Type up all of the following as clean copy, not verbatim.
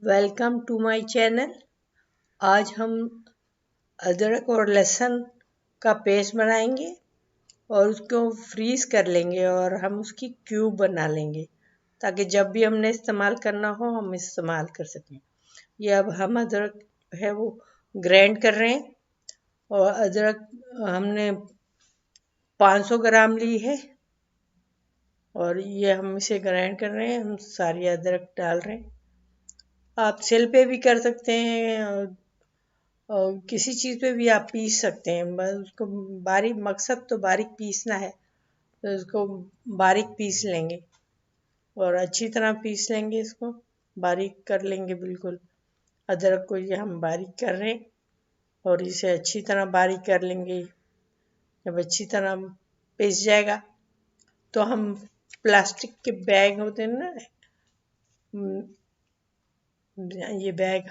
Welcome to my channel. आज हम अदरक और लहसुन का पेस्ट बनाएंगे और उसको फ्रीज कर लेंगे और हम उसकी क्यूब बना लेंगे ताकि जब भी हमने इस्तेमाल करना हो हम इस्तेमाल कर सकें। ये अब हम अदरक है वो ग्राइंड कर रहे हैं और अदरक हमने 500 ग्राम ली है और ये हम इसे ग्राइंड कर रहे हैं। हम सारी अदरक डाल रहे हैं। आप सिल पे भी कर सकते हैं और किसी चीज़ पे भी आप पीस सकते हैं। बस उसको बारीक, मकसद तो बारीक पीसना है, तो उसको बारीक पीस लेंगे और अच्छी तरह पीस लेंगे। इसको बारीक कर लेंगे बिल्कुल। अदरक को ये हम बारीक कर रहे हैं और इसे अच्छी तरह बारीक कर लेंगे। जब अच्छी तरह पीस जाएगा तो हम प्लास्टिक के बैग होते हैं ना, ये बैग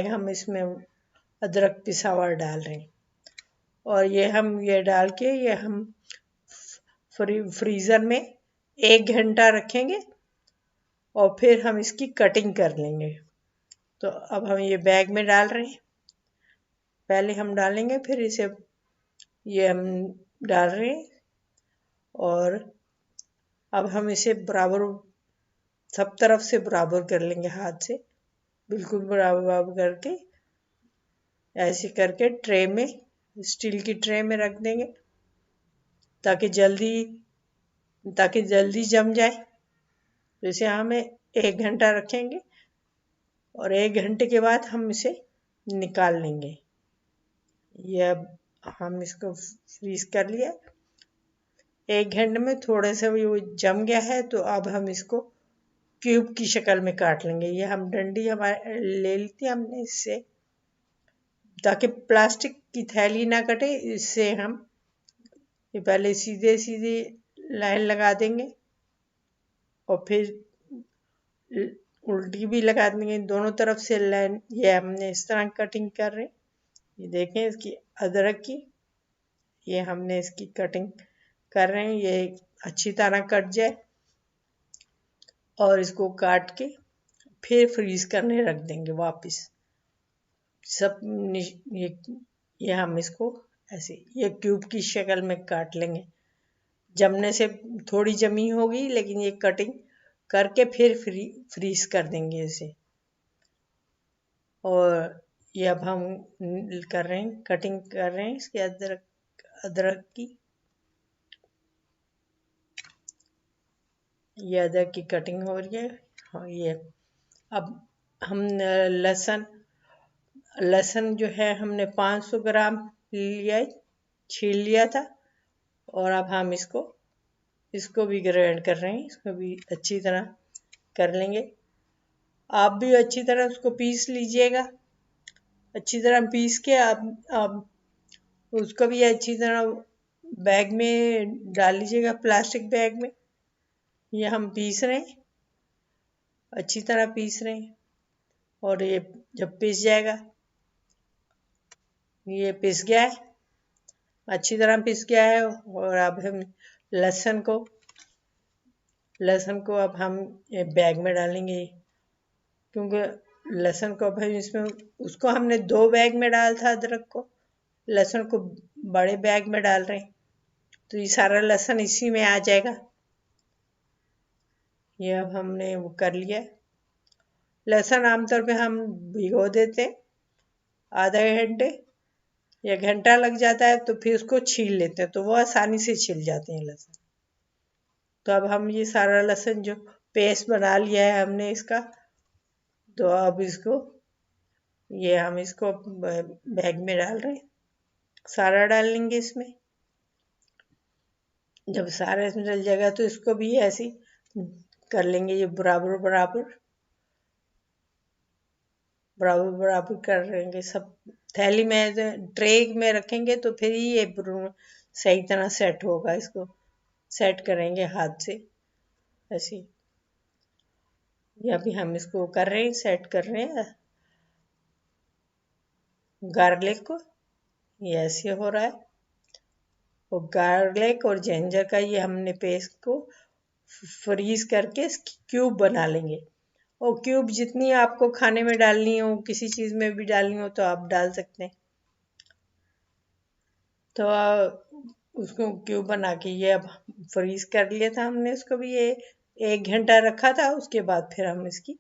हम इसमें अदरक पिसा हुआ डाल रहे हैं और ये डाल के ये हम फ्रीज़र में 1 घंटा रखेंगे और फिर हम इसकी कटिंग कर लेंगे। तो अब हम ये बैग में डाल रहे हैं। पहले हम डालेंगे, फिर इसे ये हम डाल रहे हैं और अब हम इसे बराबर सब तरफ से बराबर कर लेंगे हाथ से, बिल्कुल बराबर करके ऐसे करके ट्रे में, स्टील की ट्रे में रख देंगे ताकि जल्दी जम जाए। तो इसे हमें 1 घंटा रखेंगे और 1 घंटे के बाद हम इसे निकाल लेंगे। ये अब हम इसको फ्रीज कर लिया। 1 घंटे में थोड़ा सा भी वो जम गया है, तो अब हम इसको क्यूब की शक्ल में काट लेंगे। ये हम डंडी हमारे ले ली थी हमने, इससे ताकि प्लास्टिक की थैली ना कटे, इससे हम ये पहले सीधे सीधे लाइन लगा देंगे और फिर उल्टी भी लगा देंगे दोनों तरफ से लाइन। ये हमने इस तरह कटिंग कर रहे हैं। ये देखें इसकी अदरक की, ये हमने इसकी कटिंग कर रहे हैं। ये अच्छी तरह कट जाए और इसको काट के फिर फ्रीज करने रख देंगे वापस। सब ये हम इसको ऐसे ये क्यूब की शक्ल में काट लेंगे। जमने से थोड़ी जमी होगी, लेकिन ये कटिंग करके फिर फ्रीज कर देंगे इसे। और ये अब हम कर रहे हैं, कटिंग कर रहे हैं इसके अदरक की। ये अदरक की कटिंग हो रही है। और ये अब हम लहसुन जो है हमने 500 ग्राम लिया, छील लिया था और अब हम इसको भी ग्राइंड कर रहे हैं। इसको भी अच्छी तरह कर लेंगे। आप भी अच्छी तरह उसको पीस लीजिएगा। अच्छी तरह पीस के आप उसको भी अच्छी तरह बैग में डाल लीजिएगा, प्लास्टिक बैग में। ये हम पीस रहे हैं, अच्छी तरह पीस रहे हैं और ये जब पीस जाएगा, ये पिस गया है, अच्छी तरह पिस गया है। और अब हम लहसुन को अब हम बैग में डालेंगे, क्योंकि लहसुन को अब इसमें, उसको हमने 2 बैग में डाला था अदरक को, लहसुन को बड़े बैग में डाल रहे हैं, तो ये सारा लहसुन इसी में आ जाएगा। ये अब हमने वो कर लिया। लहसुन आमतौर पे हम भिगो देते आधा घंटे या घंटा लग जाता है, तो फिर उसको छील लेते हैं, तो वो आसानी से छिल जाते हैं लहसुन। तो अब हम ये सारा लहसुन जो पेस्ट बना लिया है हमने इसका, तो अब हम इसको बैग में डाल रहे हैं। सारा डाल लेंगे इसमें। जब सारा इसमें डल जाएगा तो इसको भी ऐसे कर लेंगे, ये बराबर कर लेंगे। सब थैली में, ट्रे में रखेंगे तो फिर ही ये सही तरह सेट होगा। इसको सेट करेंगे हाथ से ऐसे। ये अभी हम इसको कर रहे हैं, सेट कर रहे हैं गार्लिक को। ये ऐसे हो रहा है। और गार्लिक और जिंजर का ये हमने पेस्ट को फ्रीज करके इसकी क्यूब बना लेंगे और क्यूब जितनी आपको खाने में डालनी हो, किसी चीज़ में भी डालनी हो तो आप डाल सकते हैं। तो उसको क्यूब बना के ये अब फ्रीज कर लिया था हमने उसको भी, ये 1 घंटा रखा था। उसके बाद फिर हम इसकी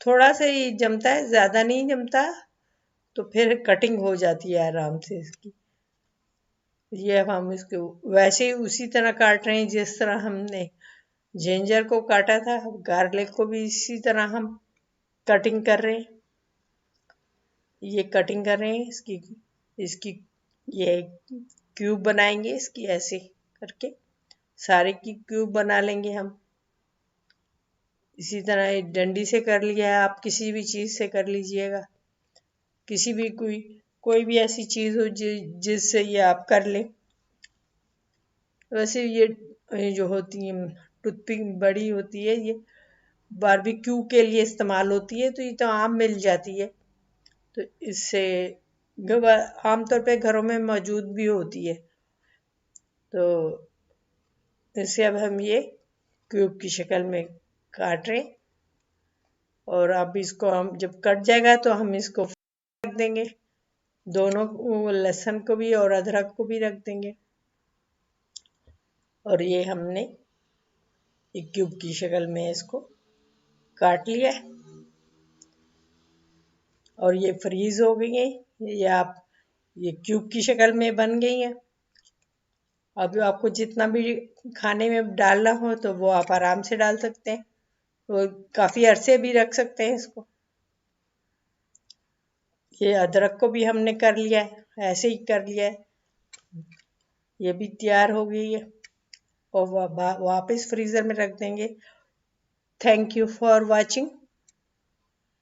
थोड़ा सा ही जमता है, ज़्यादा नहीं जमता, तो फिर कटिंग हो जाती है आराम से इसकी। ये अब हम इसको वैसे ही उसी तरह काट रहे हैं जिस तरह हमने जिंजर को काटा था, गार्लिक को भी इसी तरह हम कटिंग कर रहे हैं। ये कटिंग कर रहे हैं इसकी इसकी ये क्यूब बनाएंगे इसकी, ऐसे करके सारे की क्यूब बना लेंगे हम। इसी तरह डंडी से कर लिया है, आप किसी भी चीज़ से कर लीजिएगा, किसी भी कोई भी ऐसी चीज़ हो जिससे ये आप कर लें। वैसे ये जो होती है टूथपिक बड़ी होती है, ये बारबेक्यू के लिए इस्तेमाल होती है, तो ये तो आम मिल जाती है, तो इससे आमतौर पे घरों में मौजूद भी होती है। तो इससे अब हम ये क्यूब की शक्ल में काट रहे, और अब इसको हम जब कट जाएगा तो हम इसको रख देंगे, दोनों लहसुन को भी और अदरक को भी रख देंगे। और ये हमने एक क्यूब की शक्ल में इसको काट लिया है, और ये फ्रीज हो गई है। ये क्यूब की शक्ल में बन गई है। अब आपको जितना भी खाने में डालना हो तो वो आप आराम से डाल सकते हैं, वो काफ़ी अरसे भी रख सकते हैं इसको। ये अदरक को भी हमने कर लिया है, ऐसे ही कर लिया है, ये भी तैयार हो गई है, और वापस फ्रीज़र में रख देंगे। Thank you for watching.